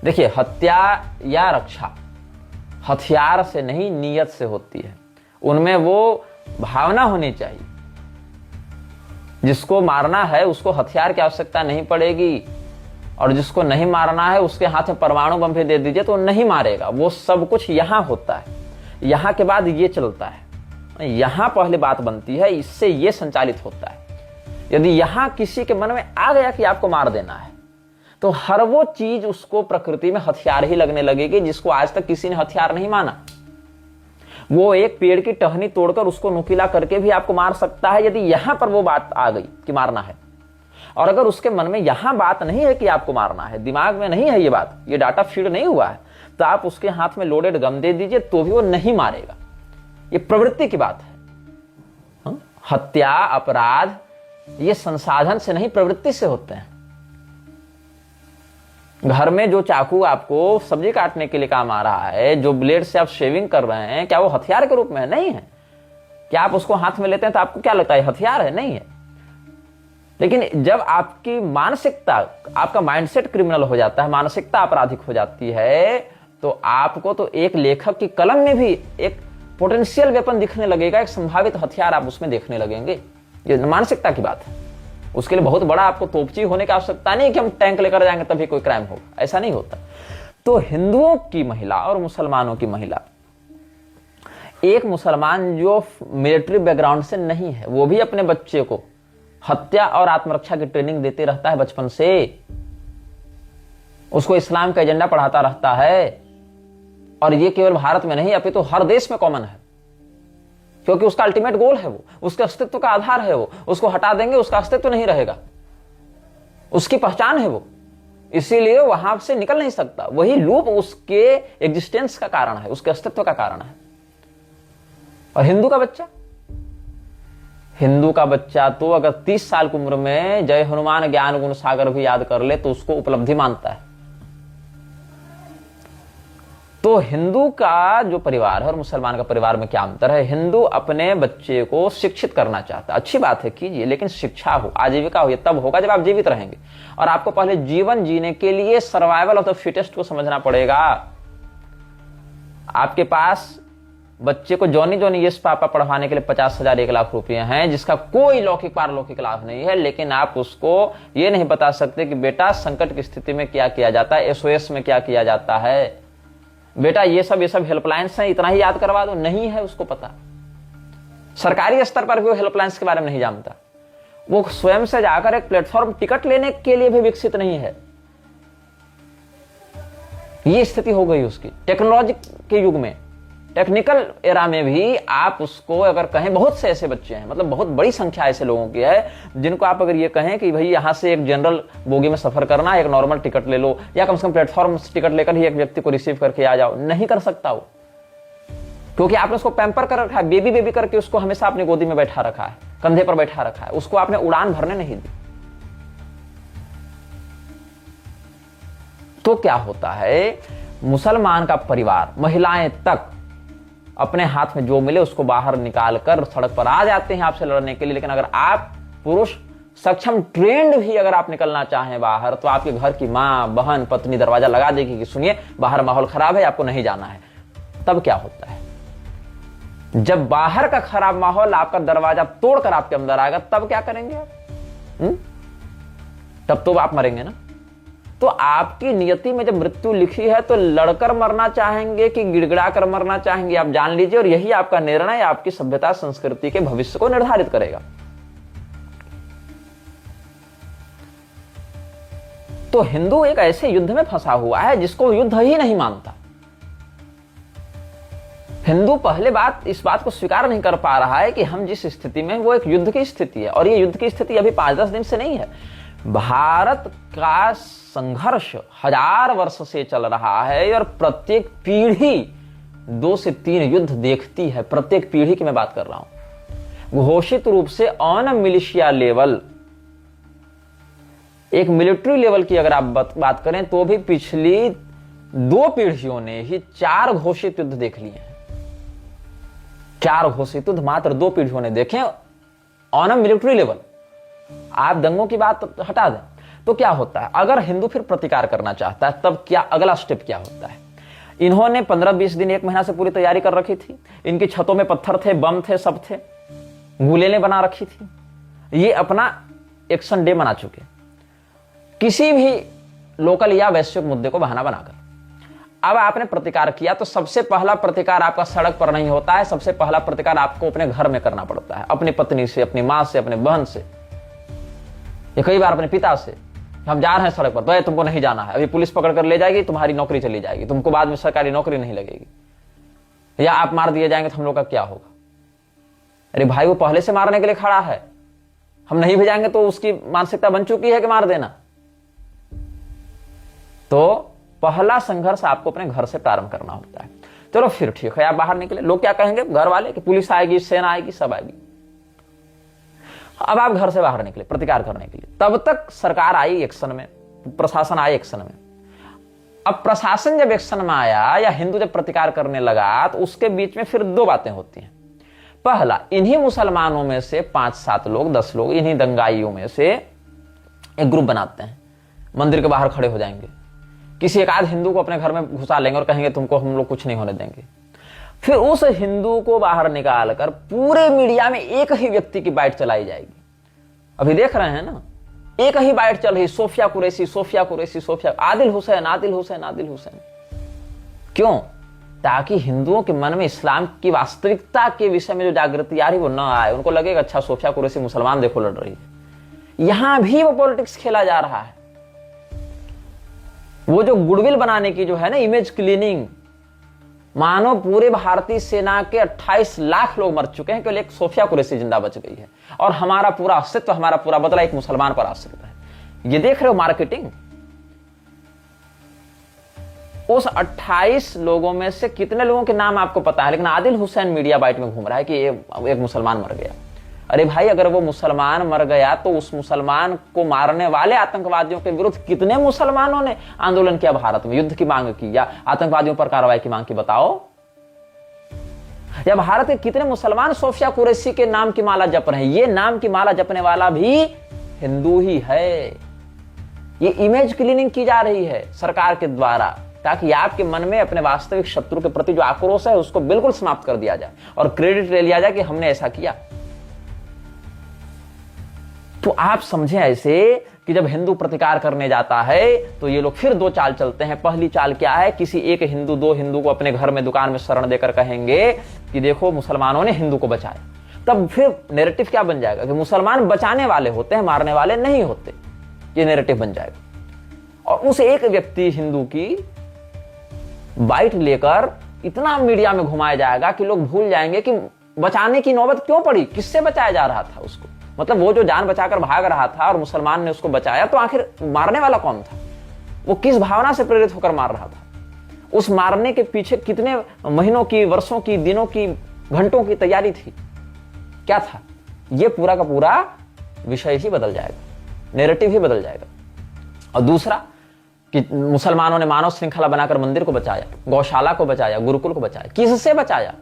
देखिए, हत्या या रक्षा हथियार से नहीं नीयत से होती है। उनमें वो भावना होनी चाहिए। जिसको मारना है उसको हथियार की आवश्यकता नहीं पड़ेगी, और जिसको नहीं मारना है उसके हाथ में परमाणु बम भी दे दीजिए तो नहीं मारेगा। वो सब कुछ यहां होता है, यहां के बाद ये चलता है, यहां पहले बात बनती है, इससे ये संचालित होता है। यदि यहां किसी के मन में आ गया कि आपको मार देना है, तो हर वो चीज उसको प्रकृति में हथियार ही लगने लगेगी जिसको आज तक किसी ने हथियार नहीं माना। वो एक पेड़ की टहनी तोड़कर उसको नुकीला करके भी आपको मार सकता है, यदि यहां पर वो बात आ गई कि मारना है। और अगर उसके मन में यहां बात नहीं है कि आपको मारना है, दिमाग में नहीं है ये बात, ये डाटा फीड नहीं हुआ है, तो आप उसके हाथ में लोडेड गन दे दीजिए तो भी वो नहीं मारेगा। ये प्रवृत्ति की बात है। हत्या, अपराध ये संसाधन से नहीं प्रवृत्ति से होते हैं। घर में जो चाकू आपको सब्जी काटने के लिए काम आ रहा है, जो ब्लेड से आप शेविंग कर रहे हैं, क्या वो हथियार के रूप में है? नहीं है। क्या आप उसको हाथ में लेते हैं तो आपको क्या लगता है हथियार है? नहीं है। लेकिन जब आपकी मानसिकता, आपका माइंडसेट क्रिमिनल हो जाता है, मानसिकता आपराधिक हो जाती है, तो आपको तो एक लेखक की कलम में भी एक पोटेंशियल वेपन दिखने लगेगा, एक संभावित हथियार आप उसमें देखने लगेंगे। ये मानसिकता की बात है। उसके लिए बहुत बड़ा आपको तोपची होने की आवश्यकता नहीं कि हम टैंक लेकर जाएंगे तभी कोई क्राइम होगा, ऐसा नहीं होता। तो हिंदुओं की महिला और मुसलमानों की महिला, एक मुसलमान जो मिलिट्री बैकग्राउंड से नहीं है, वो भी अपने बच्चे को हत्या और आत्मरक्षा की ट्रेनिंग देते रहता है बचपन से, उसको इस्लाम का एजेंडा पढ़ाता रहता है। और ये केवल भारत में नहीं, अपितु हर देश में कॉमन है, क्योंकि उसका अल्टीमेट गोल है, वो उसके अस्तित्व का आधार है। वो उसको हटा देंगे उसका अस्तित्व नहीं रहेगा, उसकी पहचान है वो, इसीलिए वहां से निकल नहीं सकता। वही लूप उसके एग्जिस्टेंस का कारण है, उसके अस्तित्व का कारण है। और हिंदू का बच्चा तो अगर 30 साल की उम्र में जय हनुमान ज्ञान गुण सागर भी याद कर ले तो उसको उपलब्धि मानता है। तो हिंदू का जो परिवार है और मुसलमान का परिवार में क्या अंतर है? हिंदू अपने बच्चे को शिक्षित करना चाहता है, अच्छी बात है, कीजिए, लेकिन शिक्षा हो, आजीविका हो, ये तब होगा जब आप जीवित रहेंगे। और आपको पहले जीवन जीने के लिए सर्वाइवल ऑफ द फिटेस्ट को समझना पड़ेगा। आपके पास बच्चे को जॉनी यस पापा पढ़वाने के लिए 50,000 1 लाख रुपए हैं, जिसका कोई लौकिक पारलौकिक लाभ नहीं है, लेकिन आप उसको ये नहीं बता सकते कि बेटा संकट की स्थिति में क्या किया जाता है, SOS में क्या किया जाता है, बेटा ये सब हेल्पलाइंस हैं, इतना ही याद करवा दो। नहीं है उसको पता। सरकारी स्तर पर भी वो हेल्पलाइंस के बारे में नहीं जानता। वो स्वयं से जाकर एक प्लेटफॉर्म टिकट लेने के लिए भी विकसित नहीं है। ये स्थिति हो गई उसकी। टेक्नोलॉजी के युग में, टेक्निकल एरा में भी आप उसको अगर कहें, बहुत से ऐसे बच्चे हैं, मतलब बहुत बड़ी संख्या ऐसे लोगों की है जिनको आप अगर ये कहें कि भाई यहां से एक जनरल बोगी में सफर करना, एक नॉर्मल टिकट ले लो, या कम से कम प्लेटफॉर्म टिकट लेकर ही एक व्यक्ति को रिसीव करके आ जाओ, नहीं कर सकता वो, क्योंकि आपने उसको पैम्पर कर रखा है, बेबी करके उसको हमेशा अपनी गोदी में बैठा रखा है, कंधे पर बैठा रखा है, उसको आपने उड़ान भरने नहीं दी। तो क्या होता है, मुसलमान का परिवार, महिलाएं तक अपने हाथ में जो मिले उसको बाहर निकालकर सड़क पर आ जाते हैं आपसे लड़ने के लिए। लेकिन अगर आप पुरुष सक्षम ट्रेंड भी अगर आप निकलना चाहें बाहर, तो आपके घर की मां, बहन, पत्नी दरवाजा लगा देगी कि सुनिए बाहर माहौल खराब है, आपको नहीं जाना है। तब क्या होता है, जब बाहर का खराब माहौल आपका दरवाजा तोड़कर आपके अंदर आएगा, तब क्या करेंगे आप? तब तो आप मरेंगे ना। तो आपकी नियति में जब मृत्यु लिखी है, तो लड़कर मरना चाहेंगे कि गिड़गिड़ा कर मरना चाहेंगे, आप जान लीजिए। और यही आपका निर्णय आपकी सभ्यता संस्कृति के भविष्य को निर्धारित करेगा। तो हिंदू एक ऐसे युद्ध में फंसा हुआ है जिसको युद्ध ही नहीं मानता। हिंदू पहले इस बात को स्वीकार नहीं कर पा रहा है कि हम जिस स्थिति में, वो एक युद्ध की स्थिति है। और ये युद्ध की स्थिति अभी 5-10 दिन से नहीं है। भारत का संघर्ष 1000 वर्ष से चल रहा है, और प्रत्येक पीढ़ी 2 से 3 युद्ध देखती है। प्रत्येक पीढ़ी की मैं बात कर रहा हूं। घोषित रूप से ऑन मिलिशिया लेवल, एक मिलिट्री लेवल की अगर आप बात करें, तो भी पिछली 2 पीढ़ियों ने ही 4 घोषित युद्ध देख लिए हैं। 4 घोषित युद्ध मात्र 2 पीढ़ियों ने देखे ऑन मिलिट्री लेवल। आप दंगों की बात हटा दें, तो क्या होता है, अगर हिंदू फिर प्रतिकार करना चाहता है, तब क्या अगला स्टेप क्या होता है? इन्होंने 15-20 दिन, 1 महीना से पूरी तैयारी कर रखी थी। इनकी छतों में पत्थर थे, बम थे, सब थे, गुलेलें बना रखी थी। ये अपना एक्शन डे मना चुके, किसी भी लोकल या वैश्विक मुद्दे को बहाना बनाकर। अब आपने प्रतिकार किया, तो सबसे पहला प्रतिकार आपका सड़क पर नहीं होता है। सबसे पहला प्रतिकार आपको अपने घर में करना पड़ता है, अपनी पत्नी से, अपनी मां से, अपने बहन से, या कई बार अपने पिता से। हम जा रहे हैं सड़क पर, तो तुमको नहीं जाना है, अभी पुलिस पकड़ कर ले जाएगी, तुम्हारी नौकरी चली जाएगी, तुमको बाद में सरकारी नौकरी नहीं लगेगी, या आप मार दिए जाएंगे, तो हम लोग का क्या होगा? अरे भाई, वो पहले से मारने के लिए खड़ा है, हम नहीं भेजाएंगे तो उसकी मानसिकता बन चुकी है कि मार देना। तो पहला संघर्ष आपको अपने घर से प्रारंभ करना होता है। चलो फिर ठीक है, आप बाहर निकले। लोग क्या कहेंगे, घर वाले, कि पुलिस आएगी, सेना आएगी, सब आएगी। अब आप घर से बाहर निकले प्रतिकार करने के लिए। तब तक सरकार आई एक्शन में, प्रशासन आया एक्शन में। अब प्रशासन जब एक्शन में आया, या हिंदू जब प्रतिकार करने लगा, तो उसके बीच में फिर 2 बातें होती हैं। पहला, इन्हीं मुसलमानों में से 5-7 लोग, 10 लोग, इन्हीं दंगाइयों में से एक ग्रुप बनाते हैं, मंदिर के बाहर खड़े हो जाएंगे, किसी एक आध हिंदू को अपने घर में घुसा लेंगे और कहेंगे तुमको हम लोग कुछ नहीं होने देंगे। फिर उस हिंदू को बाहर निकालकर पूरे मीडिया में एक ही व्यक्ति की बाइट चलाई जाएगी। अभी देख रहे हैं ना, एक ही बाइट चल रही, सोफिया कुरैशी, सोफिया कुरैशी, सोफिया, आदिल हुसैन, आदिल हुसैन, आदिल हुसैन। क्यों? ताकि हिंदुओं के मन में इस्लाम की वास्तविकता के विषय में जो जागृति आ रही वो ना आए। उनको लगेगा अच्छा सोफिया कुरैशी मुसलमान देखो लड़ रही है। यहां भी वो पॉलिटिक्स खेला जा रहा है। वो जो गुडविल बनाने की जो है ना, इमेज क्लीनिंग, मानो पूरे भारतीय सेना के 28 लाख लोग मर चुके हैं, केवल एक सोफिया कुरैशी जिंदा बच गई है, और हमारा पूरा अस्तित्व, हमारा पूरा बदला एक मुसलमान पर आश्रित है। ये देख रहे हो मार्केटिंग? उस 28 लोगों में से कितने लोगों के नाम आपको पता है? लेकिन आदिल हुसैन मीडिया बाइट में घूम रहा है कि एक मुसलमान मर गया। अरे भाई, अगर वो मुसलमान मर गया तो उस मुसलमान को मारने वाले आतंकवादियों के विरुद्ध कितने मुसलमानों ने आंदोलन किया, भारत में युद्ध की मांग की या आतंकवादियों पर कार्रवाई की मांग की, बताओ। या भारत के कितने मुसलमान सोफिया कुरैशी के नाम की माला जप रहे हैं। ये नाम की माला जपने वाला भी हिंदू ही है। ये इमेज क्लीनिंग की जा रही है सरकार के द्वारा, ताकि आपके मन में अपने वास्तविक शत्रु के प्रति जो आक्रोश है उसको बिल्कुल समाप्त कर दिया जाए और क्रेडिट ले लिया जाए कि हमने ऐसा किया। तो आप समझें ऐसे कि जब हिंदू प्रतिकार करने जाता है तो ये लोग फिर दो चाल चलते हैं। पहली चाल क्या है, किसी एक हिंदू, दो हिंदू को अपने घर में दुकान में शरण देकर कहेंगे कि देखो मुसलमानों ने हिंदू को बचाया। तब फिर नैरेटिव क्या बन जाएगा कि मुसलमान बचाने वाले होते हैं, मारने वाले नहीं होते। ये नैरेटिव बन जाएगा और उस एक व्यक्ति हिंदू की बाइट लेकर इतना मीडिया में घुमाया जाएगा कि लोग भूल जाएंगे कि बचाने की नौबत क्यों पड़ी, किससे बचाया जा रहा था उसको। मतलब वो जो जान बचाकर भाग रहा था और मुसलमान ने उसको बचाया, तो आखिर मारने वाला कौन था, वो किस भावना से प्रेरित होकर मार रहा था, उस मारने के पीछे कितने महीनों की, वर्षों की, दिनों की, घंटों की तैयारी थी, क्या था। ये पूरा का पूरा विषय ही बदल जाएगा, नैरेटिव ही बदल जाएगा। और दूसरा कि मुसलमानों ने मानव श्रृंखला बनाकर मंदिर को बचाया, गौशाला को बचाया, गुरुकुल को बचाया। किससे बचाया?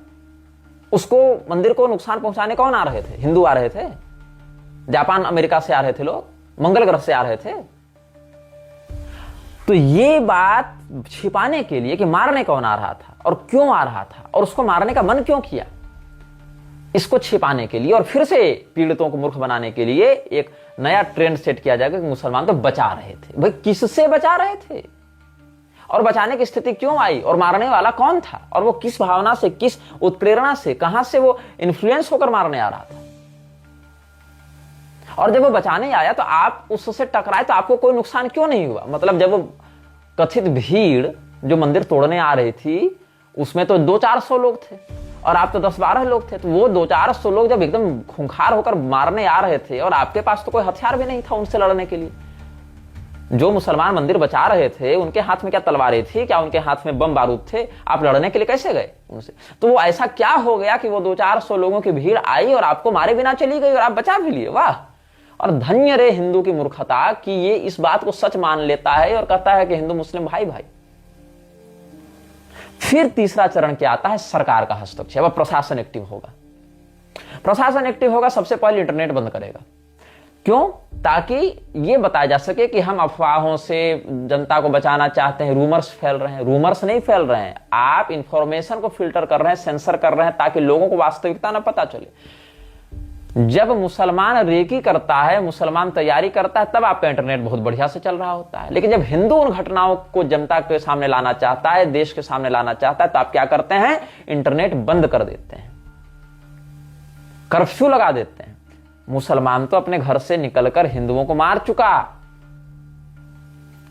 उसको, मंदिर को नुकसान पहुंचाने कौन आ रहे थे? हिंदू आ रहे थे। जापान अमेरिका से आ रहे थे लोग, मंगल ग्रह से आ रहे थे। तो ये बात छिपाने के लिए कि मारने कौन आ रहा था और क्यों आ रहा था और उसको मारने का मन क्यों किया, इसको छिपाने के लिए और फिर से पीड़ितों को मूर्ख बनाने के लिए एक नया ट्रेंड सेट किया जाएगा कि मुसलमान तो बचा रहे थे। भाई किससे बचा रहे थे और बचाने की स्थिति क्यों आई और मारने वाला कौन था और वो किस भावना से, किस उत्प्रेरणा से, कहां से वो इन्फ्लुएंस होकर मारने आ रहा था। और जब वो बचाने आया तो आप उससे टकराए तो आपको कोई नुकसान क्यों नहीं हुआ। मतलब जब वो कथित भीड़ जो मंदिर तोड़ने आ रही थी उसमें तो 200-400 लोग थे और आप तो 10-12 लोग थे। तो वो 200-400 लोग जब एकदम खूंखार होकर मारने आ रहे थे और आपके पास तो कोई हथियार भी नहीं था उनसे लड़ने के लिए। जो मुसलमान मंदिर बचा रहे थे उनके हाथ में क्या तलवारें थी, क्या उनके हाथ में बम बारूद थे? आप लड़ने के लिए कैसे गए उनसे? तो वो ऐसा क्या हो गया कि वो 200-400 लोगों की भीड़ आई और आपको मारे बिना चली गई और आप बचा भी लिए? वाह! और धन्य रे हिंदू की मूर्खता कि ये इस बात को सच मान लेता है और कहता है कि हिंदू मुस्लिम भाई भाई। फिर तीसरा चरण क्या आता है? सरकार का हस्तक्षेप। अब प्रशासन एक्टिव होगा। प्रशासन एक्टिव होगा, सबसे पहले इंटरनेट बंद करेगा। क्यों? ताकि ये बताया जा सके कि हम अफवाहों से जनता को बचाना चाहते हैं, रूमर्स फैल रहे हैं। रूमर्स नहीं फैल रहे हैं, आप इंफॉर्मेशन को फिल्टर कर रहे हैं, सेंसर कर रहे हैं ताकि लोगों को वास्तविकता न पता चले। जब मुसलमान रेकी करता है, मुसलमान तैयारी करता है, तब आपका इंटरनेट बहुत बढ़िया से चल रहा होता है। लेकिन जब हिंदू उन घटनाओं को जनता के सामने लाना चाहता है, देश के सामने लाना चाहता है, तो आप क्या करते हैं? इंटरनेट बंद कर देते हैं, कर्फ्यू लगा देते हैं। मुसलमान तो अपने घर से निकलकर हिंदुओं को मार चुका।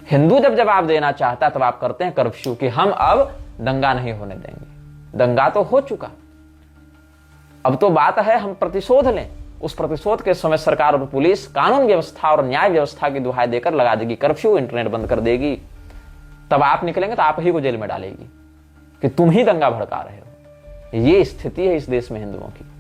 हिंदू जब जवाब देना चाहता है तब आप करते हैं कर्फ्यू कि हम अब दंगा नहीं होने देंगे। दंगा तो हो चुका, अब तो बात है हम प्रतिशोध लें। उस प्रतिशोध के समय सरकार और पुलिस कानून व्यवस्था और न्याय व्यवस्था की दुहाई देकर लगा देगी कर्फ्यू, इंटरनेट बंद कर देगी। तब आप निकलेंगे तो आप ही को जेल में डालेगी कि तुम ही दंगा भड़का रहे हो। ये स्थिति है इस देश में हिंदुओं की।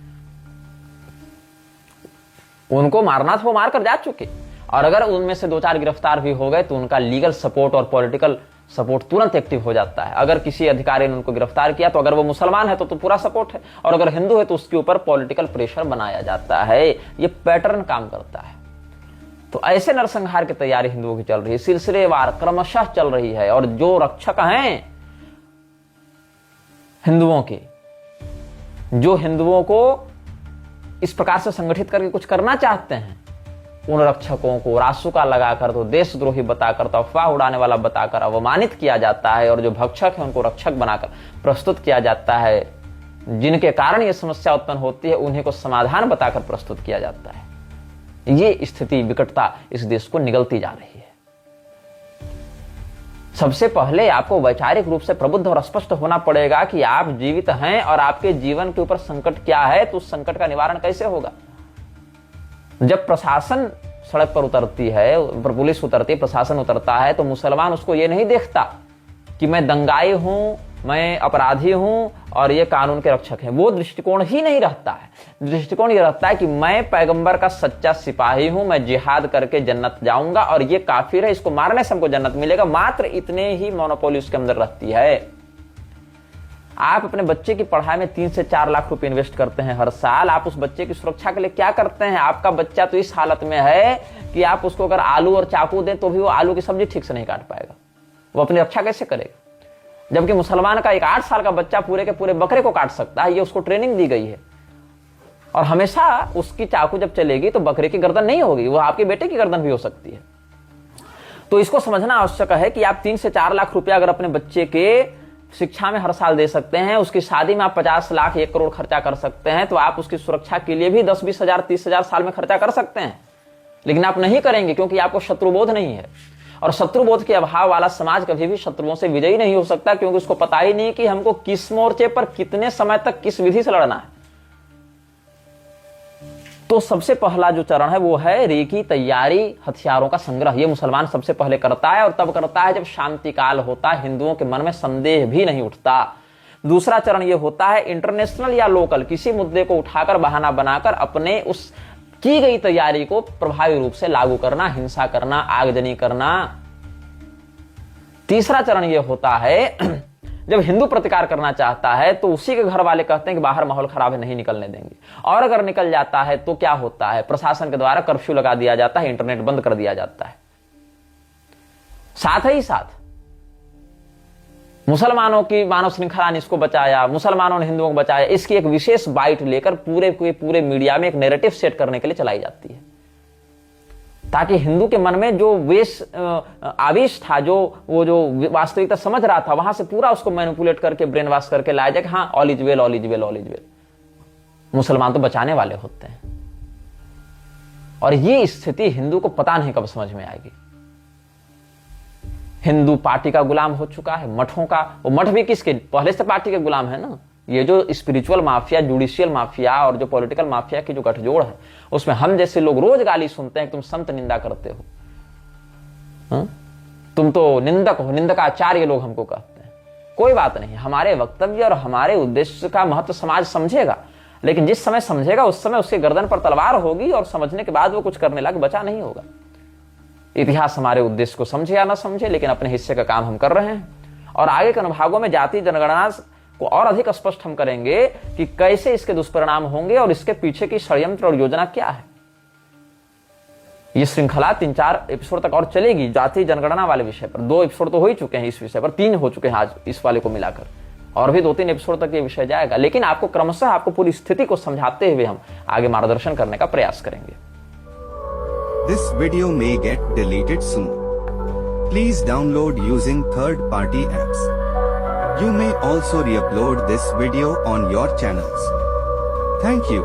उनको मारना था, वो मार कर जा चुके, और अगर उनमें से 2-4 गिरफ्तार भी हो गए तो उनका लीगल सपोर्ट और पॉलिटिकल सपोर्ट तुरंत एक्टिव हो जाता है। अगर किसी अधिकारी ने उनको गिरफ्तार किया तो अगर वो मुसलमान है तो पूरा सपोर्ट है, और अगर हिंदू है तो उसके ऊपर पॉलिटिकल प्रेशर बनाया जाता है। ये पैटर्न काम करता है। तो ऐसे नरसंहार की तैयारी हिंदुओं की चल रही है, सिलसिलेवार क्रमशः चल रही है। और जो रक्षक हैं हिंदुओं के, जो हिंदुओं को इस प्रकार से संगठित करके कुछ करना चाहते हैं, उन रक्षकों को रासुका लगाकर, तो देशद्रोही बताकर, तो अफवाह उड़ाने वाला बताकर अवमानित किया जाता है। और जो भक्षक है उनको रक्षक बनाकर प्रस्तुत किया जाता है। जिनके कारण ये समस्या उत्पन्न होती है उन्हीं को समाधान बताकर प्रस्तुत किया जाता है। ये स्थिति, विकटता इस देश को निगलती जा रही है। सबसे पहले आपको वैचारिक रूप से प्रबुद्ध और स्पष्ट होना पड़ेगा कि आप जीवित हैं और आपके जीवन के ऊपर संकट क्या है, तो उस संकट का निवारण कैसे होगा। जब प्रशासन सड़क पर उतरती है, पुलिस उतरती है, प्रशासन उतरता है, तो मुसलमान उसको ये नहीं देखता कि मैं दंगाई हूं, मैं अपराधी हूं और ये कानून के रक्षक हैं, वो दृष्टिकोण ही नहीं रहता है। दृष्टिकोण ये रहता है कि मैं पैगंबर का सच्चा सिपाही हूं, मैं जिहाद करके जन्नत जाऊंगा और ये काफिर है, इसको मारने से हमको जन्नत मिलेगा। मात्र इतने ही मोनोपोली उसके अंदर रहती है। आप अपने बच्चे की पढ़ाई में 3 से 4 लाख रुपए इन्वेस्ट करते हैं हर साल। आप उस बच्चे की सुरक्षा के लिए क्या करते हैं? आपका बच्चा तो इस हालत में है कि आप उसको अगर आलू और चाकू दें तो भी वो आलू की सब्जी ठीक से नहीं काट पाएगा। वो अपनी रक्षा कैसे करेगा? जबकि मुसलमान का एक 8 साल का बच्चा पूरे के पूरे बकरे को काट सकता है, ये उसको ट्रेनिंग दी गई है। और हमेशा उसकी चाकू जब चलेगी तो बकरे की गर्दन नहीं होगी, वो आपके बेटे की गर्दन भी हो सकती है। तो इसको समझना आवश्यक है कि आप 3 से 4 लाख रुपया अगर अपने बच्चे के शिक्षा में हर साल दे सकते हैं, उसकी शादी में आप 50 लाख 1 करोड़ खर्चा कर सकते हैं, तो आप उसकी सुरक्षा के लिए भी 10-20 हजार 30 हजार साल में खर्चा कर सकते हैं। लेकिन आप नहीं करेंगे क्योंकि आपको शत्रुबोध नहीं है। और शत्रुबोध के अभाव वाला समाज कभी भी शत्रुओं से विजयी नहीं हो सकता, क्योंकि उसको पता ही नहीं कि हमको किस मोर्चे पर कितने समय तक किस विधि से लड़ना है। तो सबसे पहला जो चरण है वो है रेकी तैयारी, हथियारों का संग्रह। ये मुसलमान सबसे पहले करता है और तब करता है जब शांति काल होता है, हिंदुओं के मन में संदेह भी नहीं उठता। दूसरा चरण ये होता है इंटरनेशनल या लोकल किसी मुद्दे को उठाकर बहाना बनाकर अपने उस की गई तैयारी को प्रभावी रूप से लागू करना, हिंसा करना, आगजनी करना। तीसरा चरण ये होता है जब हिंदू प्रतिकार करना चाहता है तो उसी के घर वाले कहते हैं कि बाहर माहौल खराब है, नहीं निकलने देंगे। और अगर निकल जाता है तो क्या होता है? प्रशासन के द्वारा कर्फ्यू लगा दिया जाता है, इंटरनेट बंद कर दिया जाता है। साथ ही साथ मुसलमानों की मानव श्रृंखला ने इसको बचाया, मुसलमानों ने हिंदुओं को बचाया, इसकी एक विशेष बाइट लेकर पूरे मीडिया में एक नैरेटिव सेट करने के लिए चलाई जाती है, ताकि हिंदू के मन में जो आवेश था, जो वास्तविकता समझ रहा था, वहां से पूरा उसको मैनिपुलेट करके ब्रेन वॉश करके लाया जाए कि हाँ all is well, all is well, all is well. मुसलमान तो बचाने वाले होते हैं। और ये स्थिति हिंदू को पता नहीं कब समझ में आएगी। हिंदू पार्टी का गुलाम हो चुका है, मठों का। वो मठ भी किसके? पहले से पार्टी के गुलाम है ना। ये जो स्पिरिचुअल माफिया, जुडिशियल माफिया और जो पॉलिटिकल माफिया की जो गठजोड़ है, उसमें हम जैसे लोग रोज गाली सुनते हैं कि तुम संत निंदा करते हो, तुम तो निंदक हो, निंदकाचार्य लोग हमको कहते हैं। कोई बात नहीं, हमारे वक्तव्य और हमारे उद्देश्य का महत्व समाज समझेगा, लेकिन जिस समय समझेगा उस समय उसके गर्दन पर तलवार होगी और समझने के बाद वो कुछ करने लायक बचा नहीं होगा। इतिहास हमारे उद्देश्य को समझे या ना समझे, लेकिन अपने हिस्से का काम हम कर रहे हैं। और आगे के अनुभागों में जाति जनगणना को और अधिक स्पष्ट हम करेंगे कि कैसे इसके दुष्परिणाम होंगे और इसके पीछे की षड्यंत्र और योजना क्या है। ये श्रृंखला 3-4 एपिसोड तक और चलेगी जाति जनगणना वाले विषय पर। 2 एपिसोड तो हो ही चुके हैं इस विषय पर, 3 हो चुके हैं आज इस वाले को मिलाकर, और भी 2-3 एपिसोड तक ये विषय जाएगा। लेकिन आपको क्रमशः आपको पूरी स्थिति को समझाते हुए हम आगे मार्गदर्शन करने का प्रयास करेंगे। This video may get deleted soon. Please download using third-party apps. You may also re-upload this video on your channels. Thank you.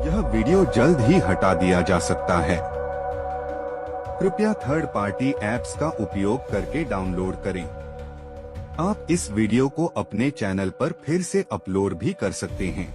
यह वीडियो जल्द ही हटा दिया जा सकता है। कृपया थर्ड पार्टी एप्स का उपयोग करके डाउनलोड करें। आप इस वीडियो को अपने चैनल पर फिर से अपलोड भी कर सकते हैं।